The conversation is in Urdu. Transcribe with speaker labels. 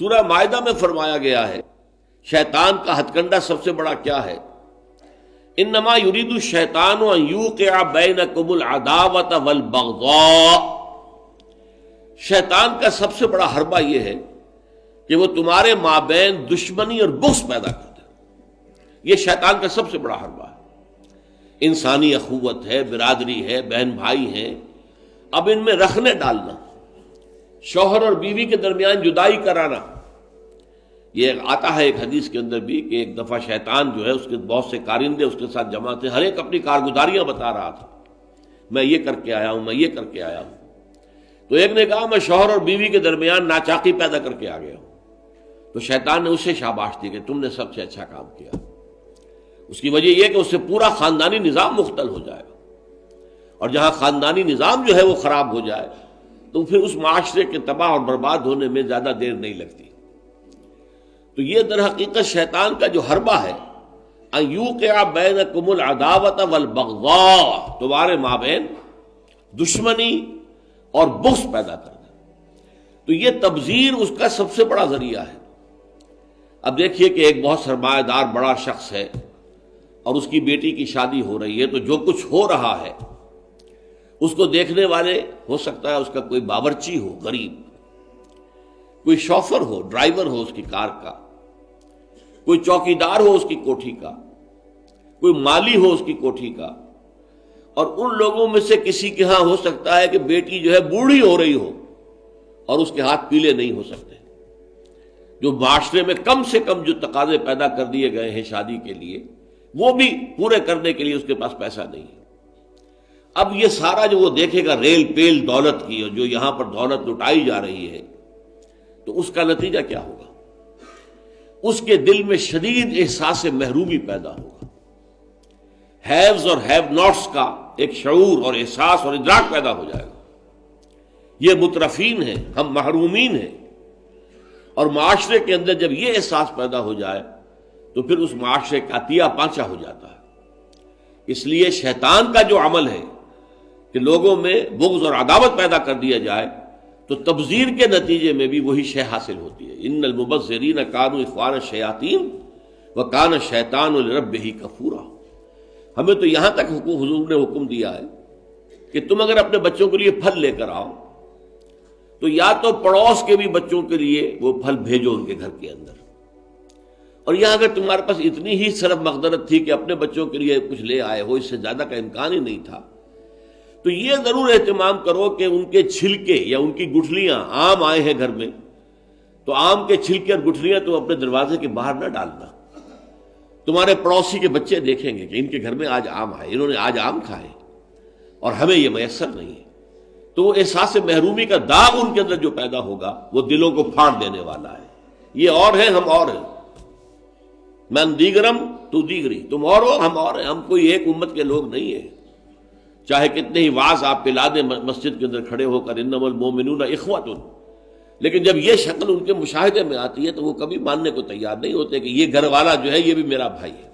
Speaker 1: سورہ مائدہ میں فرمایا گیا ہے شیطان کا ہتھ کنڈا سب سے بڑا کیا ہے؟ انما یرید الشیطان ان یوقع بینکم العداوۃ والبغضاء، شیطان کا سب سے بڑا حربہ یہ ہے کہ وہ تمہارے مابین دشمنی اور بغض پیدا کر دے. یہ شیطان کا سب سے بڑا حربہ ہے. انسانی اخوت ہے، برادری ہے، بہن بھائی ہیں، اب ان میں رکھنے ڈالنا، شوہر اور بیوی کے درمیان جدائی کرانا. یہ آتا ہے ایک حدیث کے اندر بھی کہ ایک دفعہ شیطان جو ہے اس کے بہت سے کارندے اس کے ساتھ جمع تھے، ہر ایک اپنی کارگزاریاں بتا رہا تھا، میں یہ کر کے آیا ہوں، میں یہ کر کے آیا ہوں. تو ایک نے کہا میں شوہر اور بیوی کے درمیان ناچاقی پیدا کر کے آ گیا ہوں. تو شیطان نے اسے شاباش دی کہ تم نے سب سے اچھا کام کیا. اس کی وجہ یہ کہ اس سے پورا خاندانی نظام مختل ہو جائے گا، اور جہاں خاندانی نظام جو ہے وہ خراب ہو جائے تو پھر اس معاشرے کے تباہ اور برباد ہونے میں زیادہ دیر نہیں لگتی. تو یہ در حقیقت شیطان کا جو حربہ ہے ان یوقع بینکم العداوۃ والبغضاء، تمہارے مابین دشمنی اور بغض پیدا کرنا. تو یہ تبذیر اس کا سب سے بڑا ذریعہ ہے. اب دیکھیے کہ ایک بہت سرمایہ دار بڑا شخص ہے اور اس کی بیٹی کی شادی ہو رہی ہے، تو جو کچھ ہو رہا ہے اس کو دیکھنے والے ہو سکتا ہے اس کا کوئی باورچی ہو غریب، کوئی شوفر ہو، ڈرائیور ہو اس کی کار کا، کوئی چوکیدار ہو اس کی کوٹھی کا، کوئی مالی ہو اس کی کوٹھی کا، اور ان لوگوں میں سے کسی کے ہاں ہو سکتا ہے کہ بیٹی جو ہے بوڑھی ہو رہی ہو اور اس کے ہاتھ پیلے نہیں ہو سکتے. جو معاشرے میں کم سے کم جو تقاضے پیدا کر دیے گئے ہیں شادی کے لیے وہ بھی پورے کرنے کے لیے اس کے پاس پیسہ نہیں ہے. اب یہ سارا جو وہ دیکھے گا ریل پیل دولت کی، اور جو یہاں پر دولت لٹائی جا رہی ہے، تو اس کا نتیجہ کیا ہوگا؟ اس کے دل میں شدید احساس محرومی پیدا ہوگا. ہیوز اور ہیو ناٹس کا ایک شعور اور احساس اور ادراک پیدا ہو جائے گا. یہ مترفین ہیں، ہم محرومین ہیں. اور معاشرے کے اندر جب یہ احساس پیدا ہو جائے تو پھر اس معاشرے کا تیا پانچا ہو جاتا ہے. اس لیے شیطان کا جو عمل ہے کہ لوگوں میں بغض اور عداوت پیدا کر دیا جائے، تو تبذیر کے نتیجے میں بھی وہی شے حاصل ہوتی ہے. ان المبذرین کانوا اخوان الشیاطین وکان الشیطان لربہ کفورا. ہمیں تو یہاں تک حضور نے حکم دیا ہے کہ تم اگر اپنے بچوں کے لیے پھل لے کر آؤ تو یا تو پڑوس کے بھی بچوں کے لیے وہ پھل بھیجو ان کے گھر کے اندر. اور یہاں اگر تمہارے پاس اتنی ہی صرف مقدرت تھی کہ اپنے بچوں کے لیے کچھ لے آئے ہو، اس سے زیادہ کا امکان ہی نہیں تھا، تو یہ ضرور اہتمام کرو کہ ان کے چھلکے یا ان کی گٹھلیاں، آم آئے ہیں گھر میں تو آم کے چھلکے اور گٹھلیاں تو اپنے دروازے کے باہر نہ ڈالنا. تمہارے پڑوسی کے بچے دیکھیں گے کہ ان کے گھر میں آج آم آئے، انہوں نے آج آم کھائے اور ہمیں یہ میسر نہیں ہے. تو وہ احساس محرومی کا داغ ان کے اندر جو پیدا ہوگا وہ دلوں کو پھاڑ دینے والا ہے. یہ اور ہیں، ہم اور ہیں. من دیگرم تو دیگری، تم اور ہو ہم اور ہیں. ہم کوئی ایک امت کے لوگ نہیں ہیں. چاہے کتنے ہی واعظ آپ پلا دیں مسجد کے اندر کھڑے ہو کر انما المؤمنون اخوۃ، لیکن جب یہ شکل ان کے مشاہدے میں آتی ہے تو وہ کبھی ماننے کو تیار نہیں ہوتے کہ یہ گھر والا جو ہے یہ بھی میرا بھائی ہے.